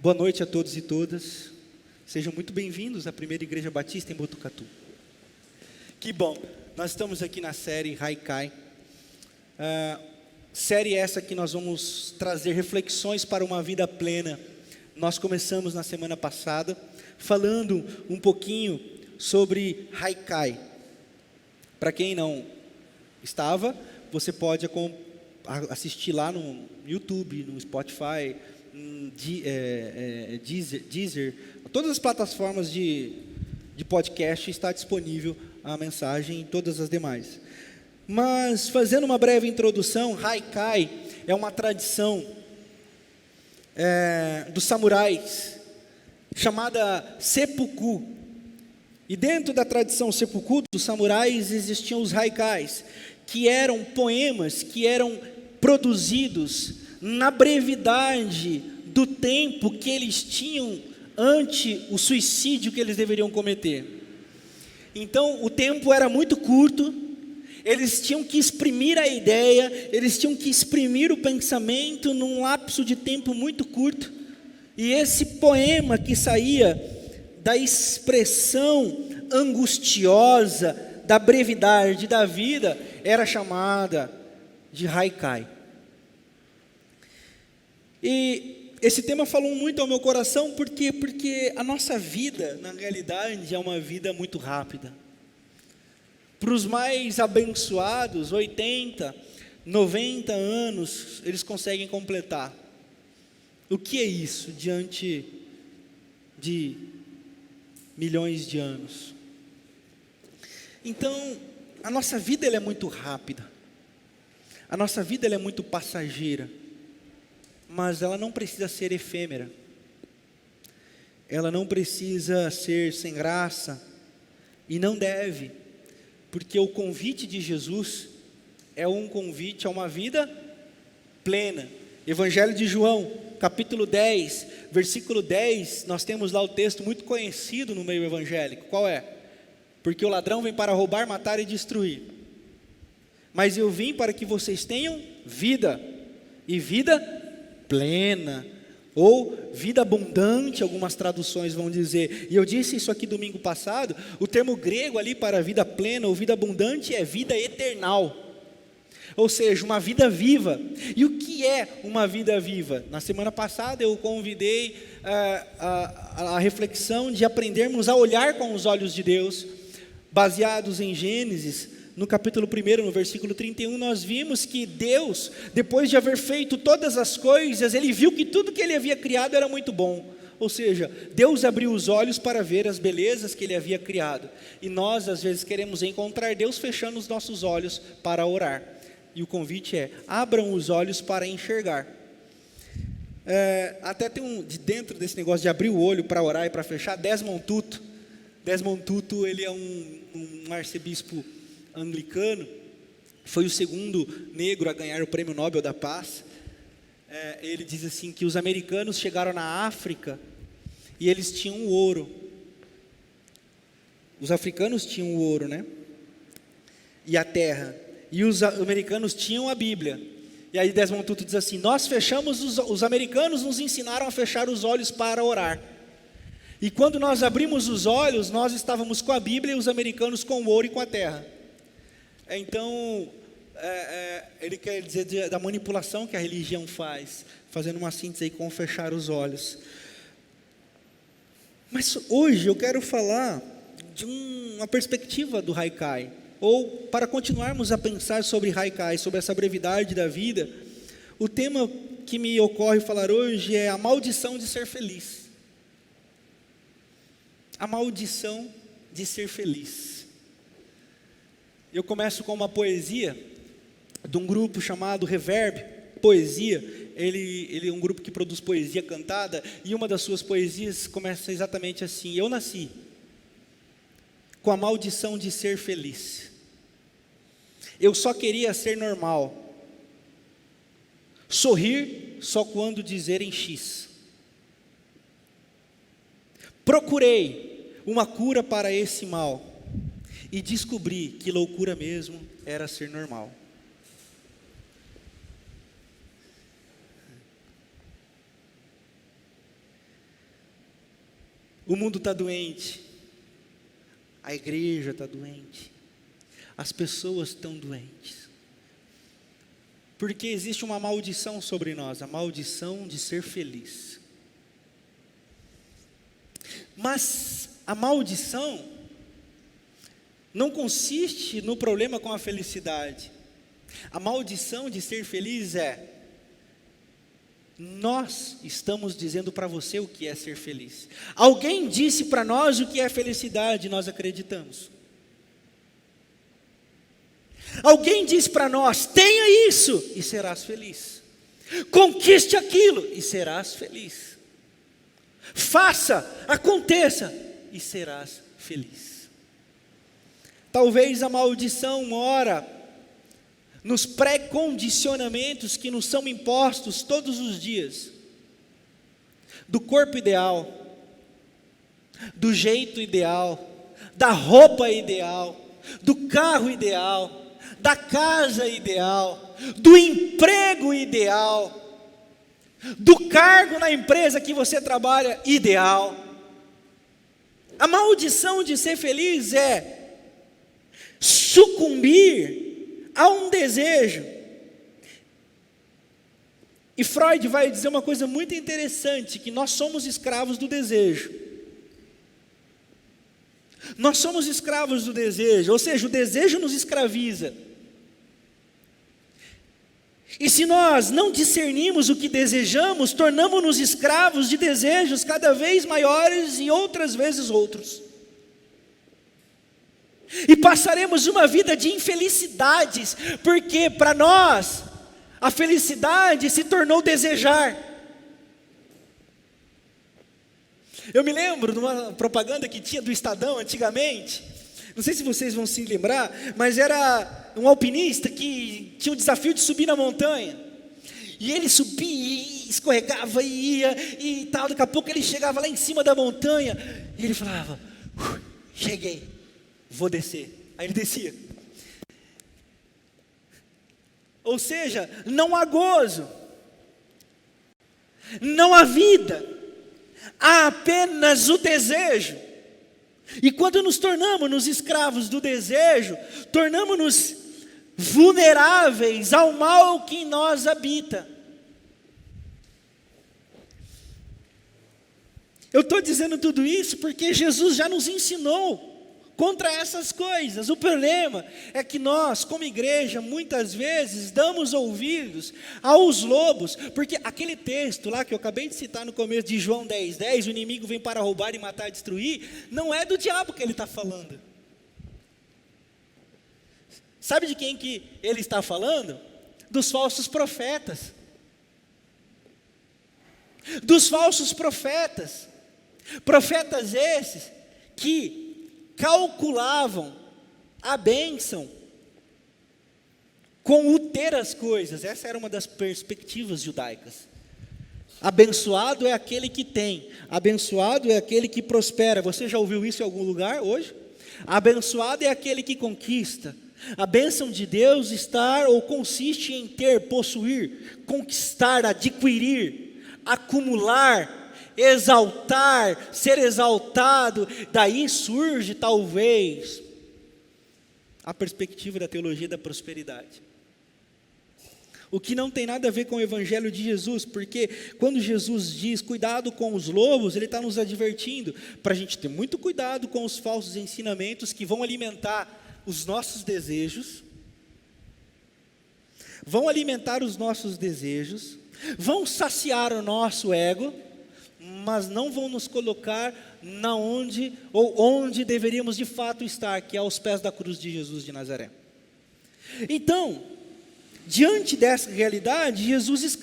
Boa noite a todos e todas. Sejam muito bem-vindos à Primeira Igreja Batista em Botucatu. Que bom, nós estamos aqui na série Haikai. Série essa que nós vamos trazer reflexões para uma vida plena. Nós começamos na semana passada falando um pouquinho sobre Haikai. Para quem não estava, você pode assistir lá no YouTube, no Spotify, Deezer, todas as plataformas de podcast está disponível a mensagem e todas as demais. Mas, fazendo uma breve introdução, Haikai é uma tradição dos samurais, chamada seppuku. E dentro da tradição seppuku dos samurais existiam os haikais, que eram poemas que eram produzidos na brevidade do tempo que eles tinham ante o suicídio que eles deveriam cometer. Então o tempo era muito curto, eles tinham que exprimir a ideia, eles tinham que exprimir o pensamento num lapso de tempo muito curto, e esse poema que saía da expressão angustiosa, da brevidade da vida, era chamada de Haikai. E esse tema falou muito ao meu coração, porque a nossa vida, na realidade, é uma vida muito rápida. Para os mais abençoados, 80, 90 anos, eles conseguem completar. O que é isso diante de milhões de anos? Então, a nossa vida ela é muito rápida. A nossa vida ela é muito passageira. Mas ela não precisa ser efêmera, ela não precisa ser sem graça, e não deve, porque o convite de Jesus é um convite a uma vida plena. Evangelho de João, capítulo 10, versículo 10, nós temos lá o texto muito conhecido no meio evangélico. Qual é? Porque o ladrão vem para roubar, matar e destruir, mas eu vim para que vocês tenham vida, e vida plena, ou vida abundante, algumas traduções vão dizer. E eu disse isso aqui domingo passado, o termo grego ali para vida plena ou vida abundante é vida eternal, ou seja, uma vida viva. E o que é uma vida viva? Na semana passada eu convidei a reflexão de aprendermos a olhar com os olhos de Deus, baseados em Gênesis. No capítulo 1, no versículo 31, nós vimos que Deus, depois de haver feito todas as coisas, Ele viu que tudo que Ele havia criado era muito bom. Ou seja, Deus abriu os olhos para ver as belezas que Ele havia criado. E nós, às vezes, queremos encontrar Deus fechando os nossos olhos para orar. E o convite é, abram os olhos para enxergar. Até tem dentro desse negócio de abrir o olho para orar e para fechar, Desmond Tutu. Desmond Tutu, ele é um arcebispo anglicano, foi o segundo negro a ganhar o Prêmio Nobel da Paz. Ele diz assim que os americanos chegaram na África e eles tinham o ouro. Os africanos tinham o ouro, né? E a terra. E os americanos tinham a Bíblia. E aí Desmond Tutu diz assim: nós fechamos, os americanos nos ensinaram a fechar os olhos para orar. E quando nós abrimos os olhos, nós estávamos com a Bíblia e os americanos com o ouro e com a terra. Então, ele quer dizer da manipulação que a religião faz, fazendo uma síntese aí com fechar os olhos. Mas hoje eu quero falar de uma perspectiva do Haikai, ou para continuarmos a pensar sobre Haikai, sobre essa brevidade da vida, o tema que me ocorre falar hoje é a maldição de ser feliz. A maldição de ser feliz. Eu começo com uma poesia de um grupo chamado Reverb Poesia. Ele é um grupo que produz poesia cantada, e uma das suas poesias começa exatamente assim: eu nasci com a maldição de ser feliz. Eu só queria ser normal, sorrir só quando dizerem X. Procurei uma cura para esse mal e descobri que loucura mesmo era ser normal. O mundo está doente, a igreja está doente, as pessoas estão doentes, porque existe uma maldição sobre nós, a maldição de ser feliz. Mas a maldição não consiste no problema com a felicidade. A maldição de ser feliz é: nós estamos dizendo para você o que é ser feliz. Alguém disse para nós o que é felicidade, nós acreditamos. Alguém disse para nós: tenha isso e serás feliz. Conquiste aquilo e serás feliz. Faça, aconteça e serás feliz. Talvez a maldição mora nos pré-condicionamentos que nos são impostos todos os dias, do corpo ideal, do jeito ideal, da roupa ideal, do carro ideal, da casa ideal, do emprego ideal, do cargo na empresa que você trabalha ideal. A maldição de ser feliz é sucumbir a um desejo. E Freud vai dizer uma coisa muito interessante, que nós somos escravos do desejo. Nós somos escravos do desejo, ou seja, o desejo nos escraviza. E se nós não discernimos o que desejamos, tornamos-nos escravos de desejos cada vez maiores e outras vezes outros. E passaremos uma vida de infelicidades, porque para nós a felicidade se tornou desejar. Eu me lembro de uma propaganda que tinha do Estadão antigamente, não sei se vocês vão se lembrar, mas era um alpinista que tinha o desafio de subir na montanha, e ele subia, e escorregava, e ia, e tal, daqui a pouco ele chegava lá em cima da montanha, e ele falava: cheguei, vou descer. Aí ele descia. Ou seja, não há gozo, não há vida, há apenas o desejo. E quando nos tornamos escravos do desejo, tornamos-nos vulneráveis ao mal que em nós habita. Eu estou dizendo tudo isso porque Jesus já nos ensinou contra essas coisas. O problema é que nós, como igreja, muitas vezes damos ouvidos aos lobos, porque aquele texto lá que eu acabei de citar no começo de João 10:10, o inimigo vem para roubar e matar e destruir, não é do diabo que ele está falando. Sabe de quem que ele está falando? Dos falsos profetas. Dos falsos profetas. Profetas esses que calculavam a bênção com o ter as coisas. Essa era uma das perspectivas judaicas. Abençoado é aquele que tem, abençoado é aquele que prospera. Você já ouviu isso em algum lugar hoje? Abençoado é aquele que conquista. A bênção de Deus consiste em ter, possuir, conquistar, adquirir, acumular, exaltar, ser exaltado. Daí surge talvez a perspectiva da teologia da prosperidade, o que não tem nada a ver com o evangelho de Jesus, porque quando Jesus diz cuidado com os lobos, ele está nos advertindo para a gente ter muito cuidado com os falsos ensinamentos que vão alimentar os nossos desejos, vão saciar o nosso ego, mas não vão nos colocar onde deveríamos de fato estar, que é aos pés da cruz de Jesus de Nazaré. Então, diante dessa realidade, Jesus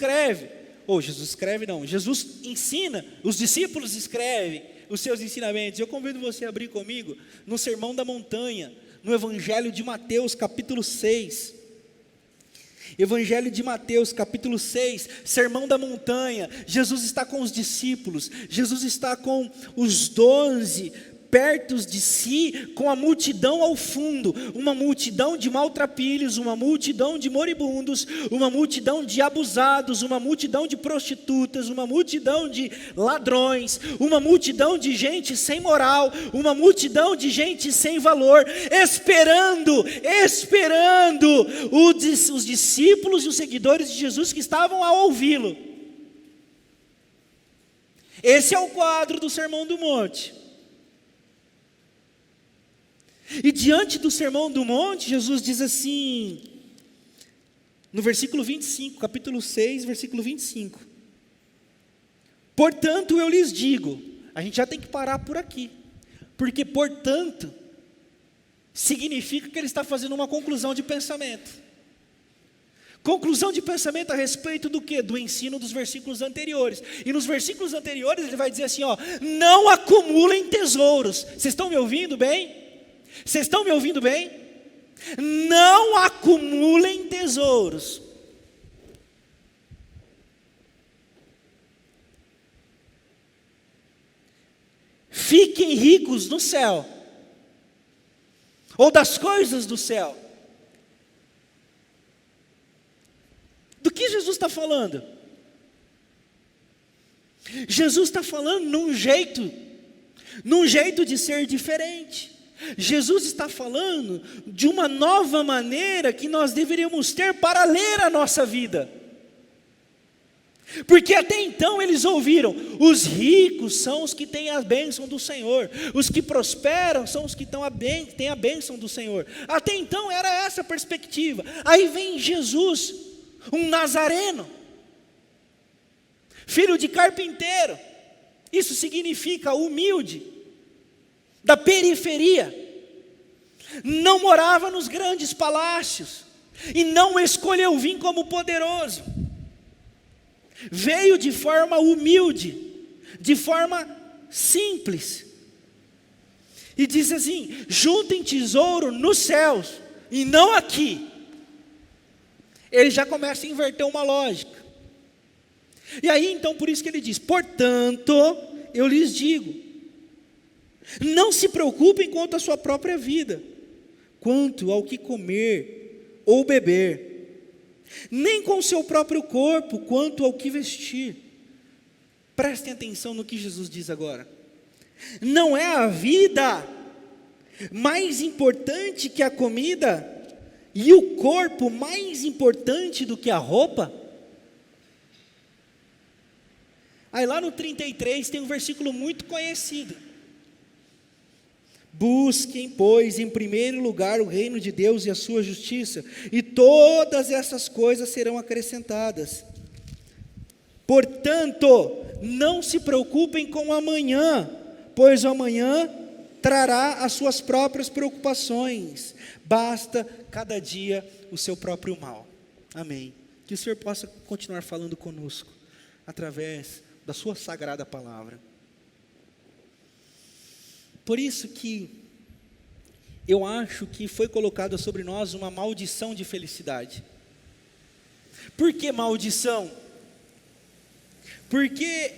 ensina, os discípulos escrevem os seus ensinamentos. Eu convido você a abrir comigo no Sermão da Montanha, no Evangelho de Mateus, capítulo 6. Evangelho de Mateus, capítulo 6, Sermão da Montanha. Jesus está com os discípulos, Jesus está com os 12 perto de si com a multidão ao fundo, uma multidão de maltrapilhos, uma multidão de moribundos, uma multidão de abusados, uma multidão de prostitutas, uma multidão de ladrões, uma multidão de gente sem moral, uma multidão de gente sem valor, esperando os discípulos e os seguidores de Jesus que estavam a ouvi-lo. Esse é o quadro do Sermão do Monte. E diante do Sermão do Monte, Jesus diz assim, no versículo 25, capítulo 6, versículo 25. Portanto, eu lhes digo, a gente já tem que parar por aqui, porque portanto, significa que ele está fazendo uma conclusão de pensamento. Conclusão de pensamento a respeito do quê? Do ensino dos versículos anteriores. E nos versículos anteriores ele vai dizer assim, ó, não acumulem tesouros. Vocês estão me ouvindo bem? Vocês estão me ouvindo bem? Não acumulem tesouros. Fiquem ricos no céu, ou das coisas do céu. Do que Jesus está falando? Jesus está falando num jeito de ser diferente. Jesus está falando de uma nova maneira que nós deveríamos ter para ler a nossa vida. Porque até então eles ouviram, os ricos são os que têm a bênção do Senhor, os que prosperam são os que têm a bênção do Senhor. Até então era essa a perspectiva. Aí vem Jesus, um nazareno, filho de carpinteiro, isso significa humilde, da periferia, não morava nos grandes palácios, e não escolheu vir como poderoso, veio de forma humilde, de forma simples, e diz assim, juntem tesouro nos céus, e não aqui. Ele já começa a inverter uma lógica, e aí então por isso que ele diz, portanto, eu lhes digo, não se preocupem quanto à sua própria vida, quanto ao que comer ou beber, nem com o seu próprio corpo, quanto ao que vestir. Prestem atenção no que Jesus diz agora. Não é a vida mais importante que a comida, e o corpo mais importante do que a roupa? Aí lá no 33 tem um versículo muito conhecido. Busquem, pois, em primeiro lugar o reino de Deus e a sua justiça, e todas essas coisas serão acrescentadas. Portanto, não se preocupem com o amanhã, pois o amanhã trará as suas próprias preocupações. Basta cada dia o seu próprio mal. Amém. Que o Senhor possa continuar falando conosco, através da sua sagrada palavra. Por isso que eu acho que foi colocada sobre nós uma maldição de felicidade. Por que maldição? Porque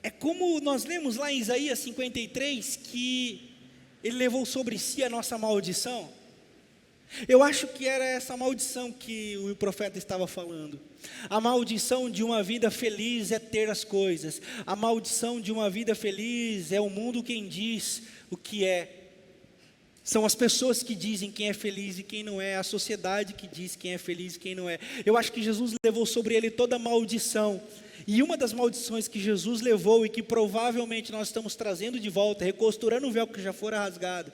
é como nós lemos lá em Isaías 53, que ele levou sobre si a nossa maldição. Eu acho que era essa maldição que o profeta estava falando. A maldição de uma vida feliz é ter as coisas. A maldição de uma vida feliz é o mundo quem diz o que é. São as pessoas que dizem quem é feliz e quem não é. A sociedade que diz quem é feliz e quem não é. Eu acho que Jesus levou sobre ele toda a maldição. E uma das maldições que Jesus levou e que provavelmente nós estamos trazendo de volta, recosturando o véu que já fora rasgado,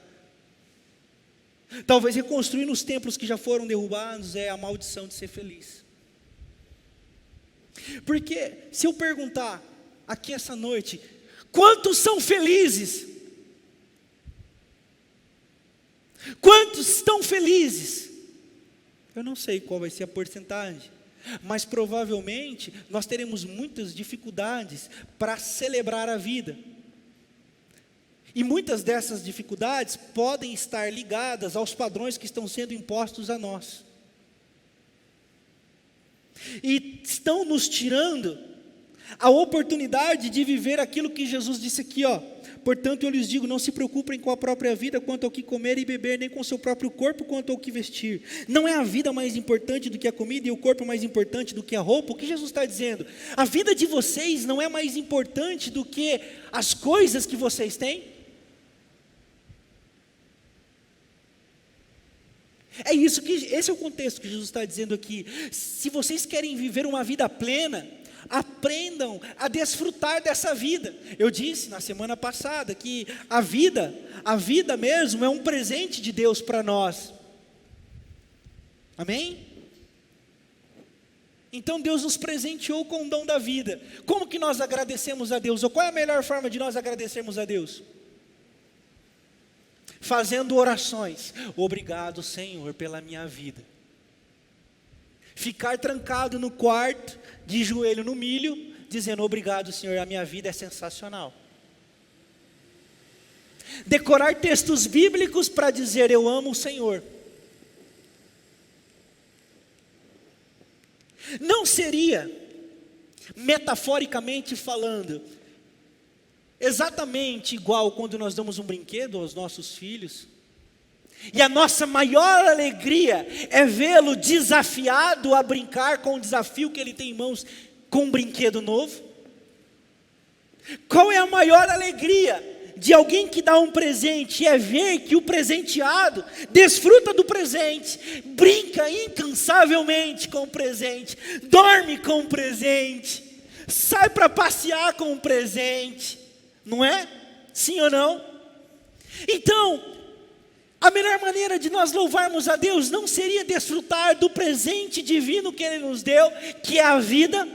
talvez reconstruindo os templos que já foram derrubados, é a maldição de ser feliz. Porque se eu perguntar aqui essa noite, quantos são felizes? Quantos estão felizes? Eu não sei qual vai ser a porcentagem, mas provavelmente nós teremos muitas dificuldades para celebrar a vida. E muitas dessas dificuldades podem estar ligadas aos padrões que estão sendo impostos a nós. E estão nos tirando a oportunidade de viver aquilo que Jesus disse aqui, ó. Portanto, eu lhes digo, não se preocupem com a própria vida quanto ao que comer e beber, nem com o seu próprio corpo quanto ao que vestir. Não é a vida mais importante do que a comida e o corpo mais importante do que a roupa? O que Jesus está dizendo? A vida de vocês não é mais importante do que as coisas que vocês têm? Esse é o contexto que Jesus está dizendo aqui. Se vocês querem viver uma vida plena, aprendam a desfrutar dessa vida. Eu disse na semana passada que a vida mesmo é um presente de Deus para nós. Amém? Então Deus nos presenteou com o dom da vida. Como que nós agradecemos a Deus? Ou qual é a melhor forma de nós agradecermos a Deus? Fazendo orações. Obrigado, Senhor, pela minha vida. Ficar trancado no quarto, de joelho no milho, dizendo obrigado, Senhor, a minha vida é sensacional. Decorar textos bíblicos para dizer eu amo o Senhor. Não seria, metaforicamente falando, exatamente igual quando nós damos um brinquedo aos nossos filhos, e a nossa maior alegria é vê-lo desafiado a brincar com o desafio que ele tem em mãos com um brinquedo novo? Qual é a maior alegria de alguém que dá um presente? É ver que o presenteado desfruta do presente, brinca incansavelmente com o presente, dorme com o presente, sai para passear com o presente, não é? Sim ou não? Então, a melhor maneira de nós louvarmos a Deus não seria desfrutar do presente divino que Ele nos deu, que é a vida,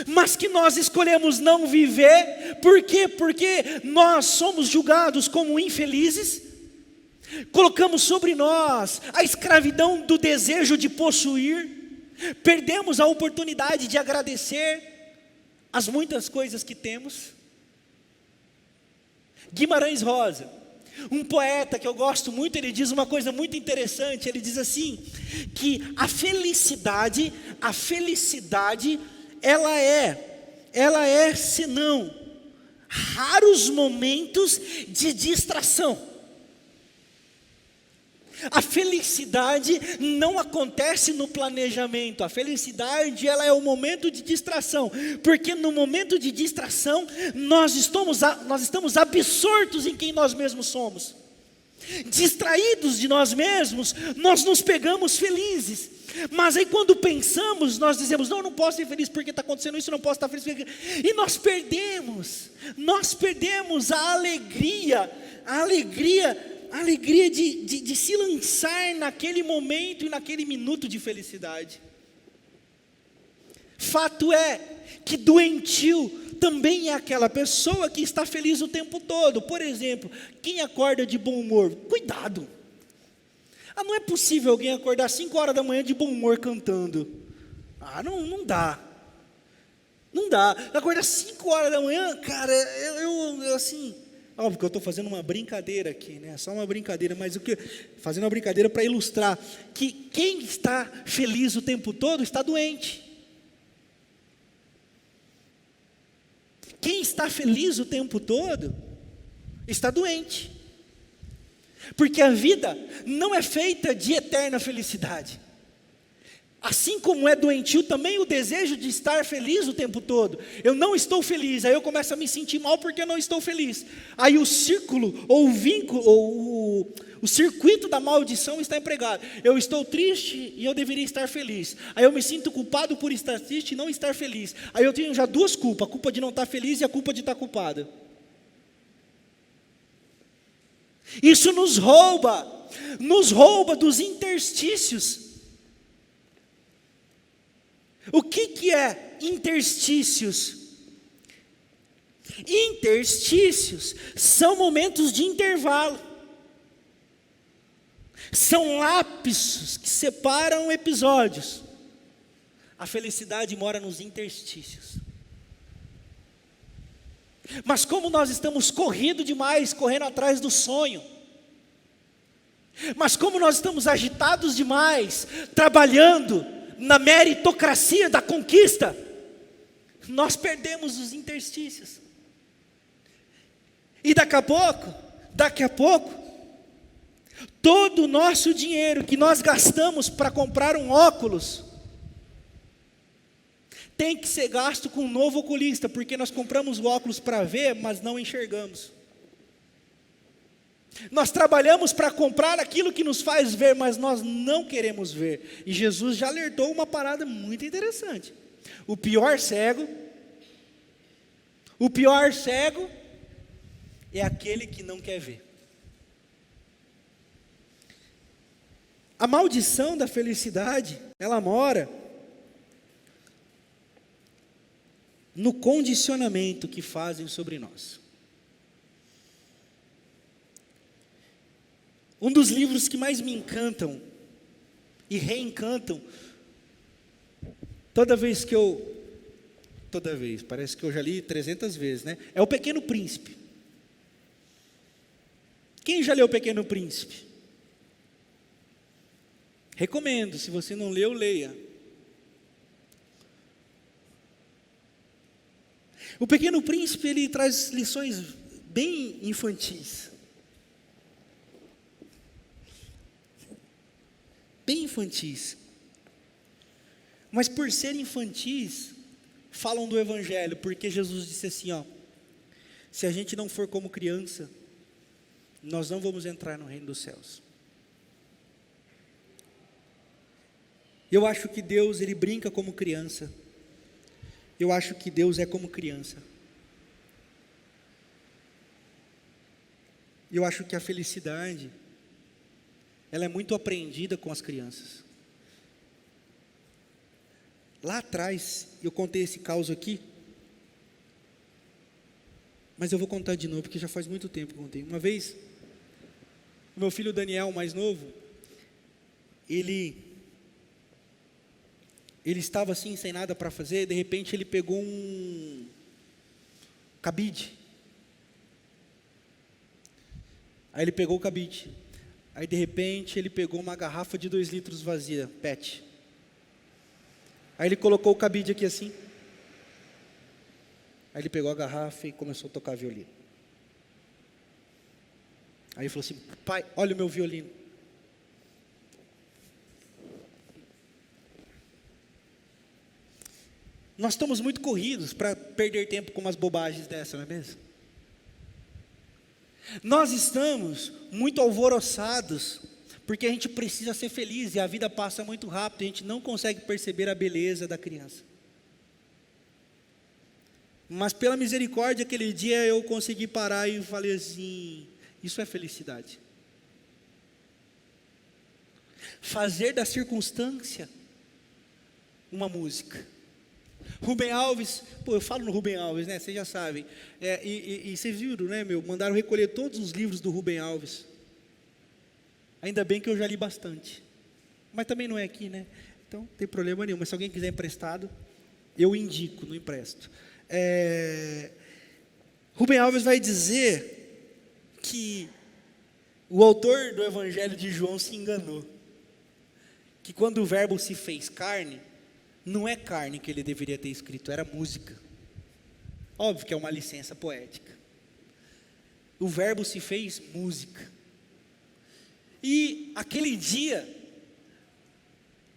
mas que nós escolhemos não viver. Por quê? Porque nós somos julgados como infelizes, colocamos sobre nós a escravidão do desejo de possuir, perdemos a oportunidade de agradecer as muitas coisas que temos. Guimarães Rosa, um poeta que eu gosto muito, ele diz uma coisa muito interessante. Ele diz assim, que a felicidade, ela é senão raros momentos de distração. A felicidade não acontece no planejamento. A felicidade, ela é o momento de distração, porque no momento de distração nós estamos absortos em quem nós mesmos somos, distraídos de nós mesmos, nós nos pegamos felizes. Mas aí quando pensamos, nós dizemos, não posso ser feliz porque está acontecendo isso, não posso estar feliz porque... E nós perdemos a alegria de se lançar naquele momento e naquele minuto de felicidade. Fato é que doentio também é aquela pessoa que está feliz o tempo todo. Por exemplo, quem acorda de bom humor, cuidado. Não é possível alguém acordar 5 horas da manhã de bom humor cantando. Não dá. Não dá. Acordar 5 horas da manhã, cara, eu assim... Óbvio que eu estou fazendo uma brincadeira aqui, né? Só uma brincadeira, mas fazendo uma brincadeira para ilustrar que quem está feliz o tempo todo está doente. Quem está feliz o tempo todo está doente. Porque a vida não é feita de eterna felicidade. Assim como é doentio também o desejo de estar feliz o tempo todo. Eu não estou feliz, aí eu começo a me sentir mal porque eu não estou feliz. Aí o círculo, ou o vínculo, ou o circuito da maldição está empregado. Eu estou triste e eu deveria estar feliz. Aí eu me sinto culpado por estar triste e não estar feliz. Aí eu tenho já duas culpas, a culpa de não estar feliz e a culpa de estar culpado. Isso nos rouba dos interstícios. O que é interstícios? Interstícios são momentos de intervalo, são lapsos que separam episódios. A felicidade mora nos interstícios. Mas como nós estamos correndo atrás do sonho, mas como nós estamos agitados demais, trabalhando na meritocracia da conquista, nós perdemos os interstícios. E daqui a pouco, todo o nosso dinheiro que nós gastamos para comprar um óculos, tem que ser gasto com um novo oculista, porque nós compramos o óculos para ver, mas não enxergamos. Nós trabalhamos para comprar aquilo que nos faz ver, mas nós não queremos ver. E Jesus já alertou uma parada muito interessante. O pior cego é aquele que não quer ver. A maldição da felicidade, ela mora no condicionamento que fazem sobre nós. Um dos livros que mais me encantam e reencantam, parece que eu já li 300 vezes, né? É O Pequeno Príncipe. Quem já leu O Pequeno Príncipe? Recomendo, se você não leu, leia. O Pequeno Príncipe, ele traz lições bem infantis. Bem infantis. Mas por serem infantis, falam do Evangelho, porque Jesus disse assim, se a gente não for como criança, nós não vamos entrar no reino dos céus. Eu acho que Deus, ele brinca como criança. Eu acho que Deus é como criança. Eu acho que a felicidade, ela é muito aprendida com as crianças. Lá atrás, eu contei esse caos aqui, mas eu vou contar de novo, porque já faz muito tempo que eu contei. Uma vez, o meu filho Daniel, mais novo, ele estava assim, sem nada para fazer, de repente ele pegou um cabide. Aí ele pegou o cabide. Aí de repente ele pegou uma garrafa de 2 litros vazia, PET. Aí ele colocou o cabide aqui assim. Aí ele pegou a garrafa e começou a tocar violino. Aí ele falou assim, pai, olha o meu violino. Nós estamos muito corridos para perder tempo com umas bobagens dessa, não é mesmo? Nós estamos muito alvoroçados, porque a gente precisa ser feliz, e a vida passa muito rápido, a gente não consegue perceber a beleza da criança. Mas pela misericórdia, aquele dia eu consegui parar e falei assim, isso é felicidade. Fazer da circunstância uma música. Rubem Alves, eu falo no Rubem Alves, né? Vocês já sabem. E vocês viram, né, mandaram recolher todos os livros do Rubem Alves. Ainda bem que eu já li bastante. Mas também não é aqui, né? Então, não tem problema nenhum. Mas se alguém quiser emprestado, eu indico, não empresto. Rubem Alves vai dizer que o autor do Evangelho de João se enganou. Que quando o verbo se fez carne, não é carne que ele deveria ter escrito, era música. Óbvio que é uma licença poética. O verbo se fez música. E aquele dia,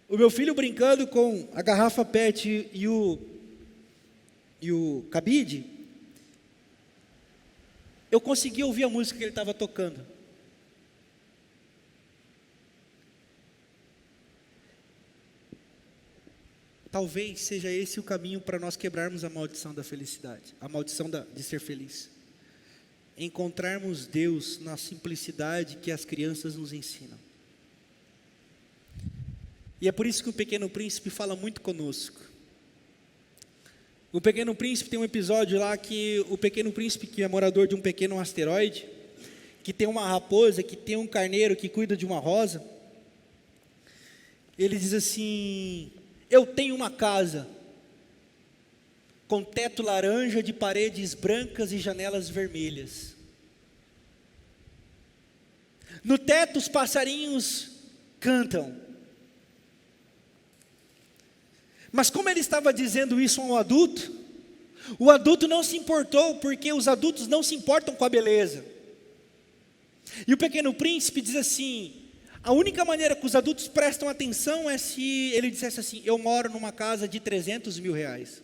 o meu filho brincando com a garrafa PET e o cabide, eu consegui ouvir a música que ele estava tocando. Talvez seja esse o caminho para nós quebrarmos a maldição da felicidade, a maldição de ser feliz. Encontrarmos Deus na simplicidade que as crianças nos ensinam. E é por isso que o Pequeno Príncipe fala muito conosco. O Pequeno Príncipe tem um episódio lá que o Pequeno Príncipe, que é morador de um pequeno asteroide, que tem uma raposa, que tem um carneiro que cuida de uma rosa, ele diz assim: eu tenho uma casa com teto laranja, de paredes brancas e janelas vermelhas. No teto os passarinhos cantam. Mas como ele estava dizendo isso a um adulto, O adulto não se importou, porque os adultos não se importam com a beleza. E o Pequeno Príncipe diz assim: a única maneira que os adultos prestam atenção é se ele dissesse assim: eu moro numa casa de 300 mil reais.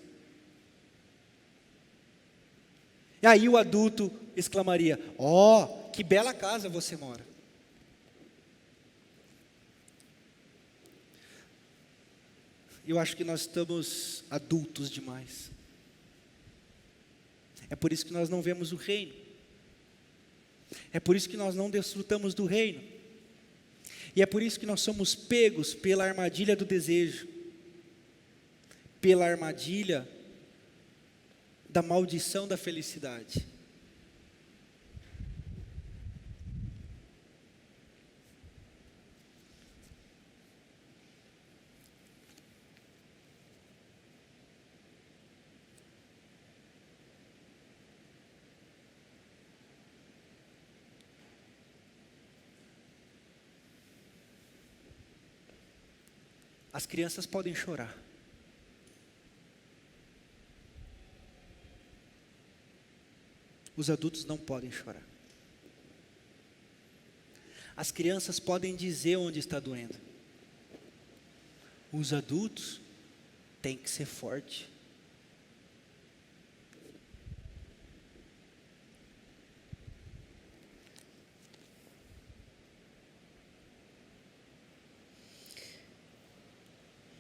E aí o adulto exclamaria: ó, que bela casa você mora. Eu acho que nós estamos adultos demais. É por isso que nós não vemos o reino. É por isso que nós não desfrutamos do reino. E é por isso que nós somos pegos pela armadilha do desejo, pela armadilha da maldição da felicidade. As crianças podem chorar. Os adultos não podem chorar. As crianças podem dizer onde está doendo. Os adultos têm que ser fortes.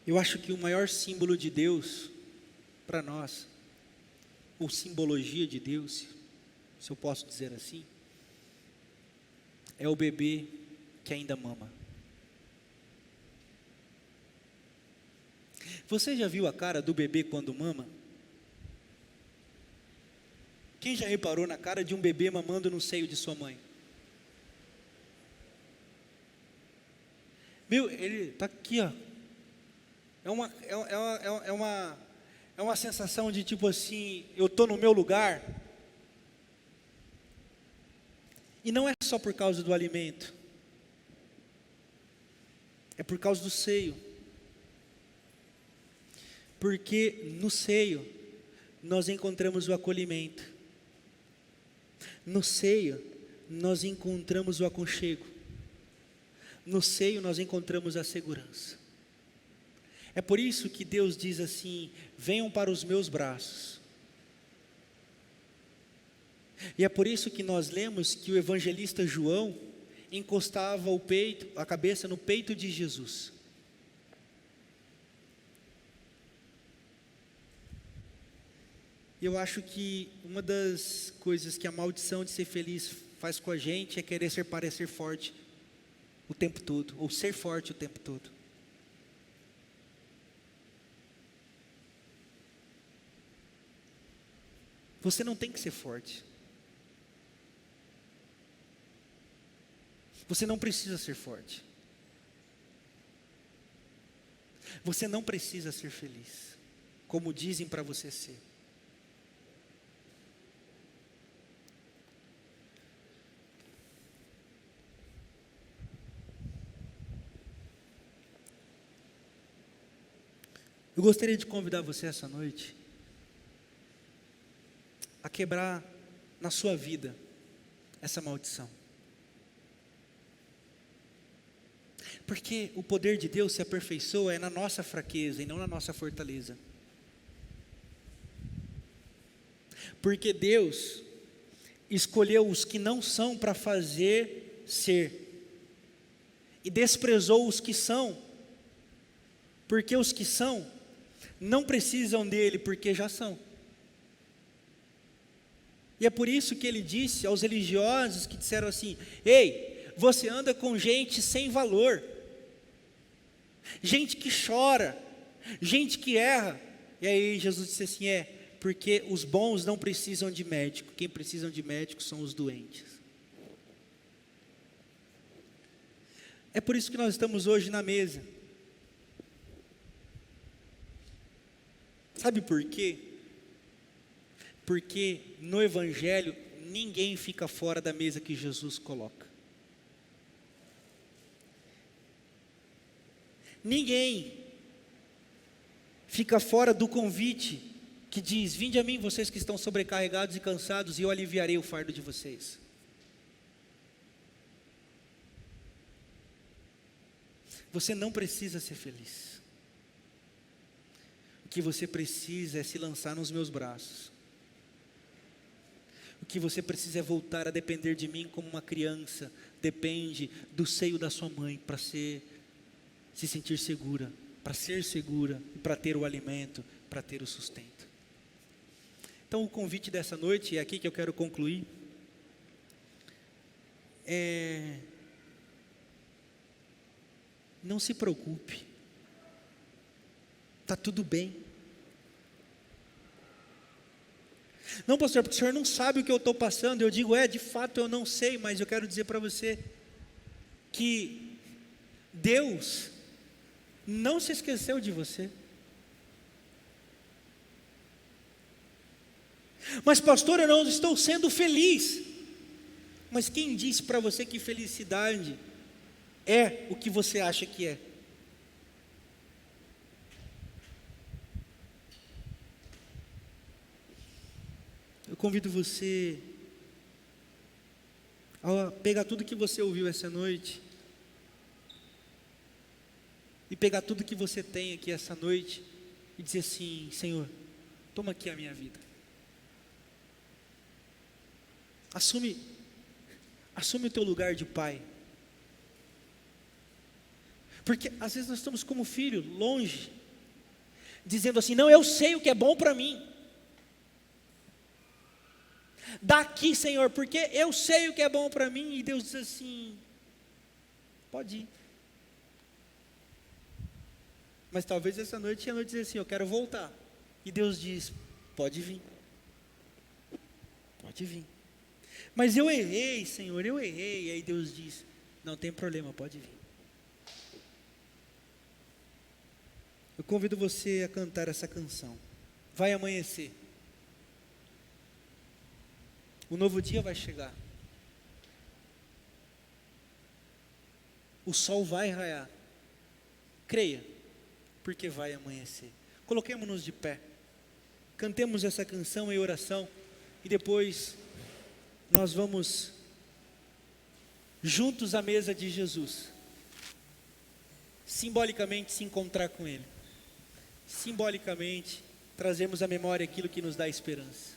Eu acho que o maior símbolo de Deus para nós, ou simbologia de Deus, se eu posso dizer assim, é o bebê que ainda mama. Você já viu a cara do bebê quando mama? Quem já reparou na cara de um bebê mamando no seio de sua mãe? Meu, ele está aqui, ó. É uma sensação de tipo assim, eu estou no meu lugar. E não é só por causa do alimento. É por causa do seio. Porque no seio nós encontramos o acolhimento. No seio nós encontramos o aconchego. No seio nós encontramos a segurança. É por isso que Deus diz assim: venham para os meus braços. E é por isso que nós lemos que o evangelista João encostava a cabeça no peito de Jesus. Eu acho que uma das coisas que a maldição de ser feliz faz com a gente é querer parecer forte o tempo todo, ou ser forte o tempo todo. Você não tem que ser forte. Você não precisa ser forte. Você não precisa ser feliz, como dizem para você ser. Eu gostaria de convidar você essa noite a quebrar na sua vida essa maldição. Porque o poder de Deus se aperfeiçoa na nossa fraqueza e não na nossa fortaleza. Porque Deus escolheu os que não são para fazer ser, e desprezou os que são, porque os que são não precisam dele, porque já são. E é por isso que ele disse aos religiosos que disseram assim: ei, você anda com gente sem valor, gente que chora, gente que erra. E aí Jesus disse assim: porque os bons não precisam de médico, quem precisam de médico são os doentes. É por isso que nós estamos hoje na mesa. Sabe por quê? Porque no Evangelho ninguém fica fora da mesa que Jesus coloca. Ninguém fica fora do convite que diz: vinde a mim vocês que estão sobrecarregados e cansados, e eu aliviarei o fardo de vocês. Você não precisa ser feliz. O que você precisa é se lançar nos meus braços. O que você precisa é voltar a depender de mim como uma criança depende do seio da sua mãe para se sentir segura, para ser segura, para ter o alimento, para ter o sustento. Então o convite dessa noite, é aqui que eu quero concluir, não se preocupe, está tudo bem. Não, pastor, porque o senhor não sabe o que eu estou passando. Eu digo, de fato eu não sei, mas eu quero dizer para você que Deus não se esqueceu de você. Mas pastor, eu não estou sendo feliz. Mas quem disse para você que felicidade é o que você acha que é? Eu convido você a pegar tudo que você ouviu essa noite e pegar tudo que você tem aqui essa noite e dizer assim: Senhor, toma aqui a minha vida. Assume o teu lugar de pai. Porque às vezes nós estamos como filho, longe, dizendo assim: não, eu sei o que é bom para mim. Daqui, Senhor, porque eu sei o que é bom para mim. E Deus diz assim: pode ir. Mas talvez essa noite a noite diz assim: eu quero voltar. E Deus diz: pode vir. Pode vir. Mas eu errei, Senhor, eu errei. E aí Deus diz: não tem problema, pode vir. Eu convido você a cantar essa canção. Vai amanhecer. O novo dia vai chegar. O sol vai raiar. Creia, porque vai amanhecer. Coloquemo-nos de pé. Cantemos essa canção em oração. E depois nós vamos juntos à mesa de Jesus. Simbolicamente se encontrar com Ele. Simbolicamente trazemos à memória aquilo que nos dá esperança.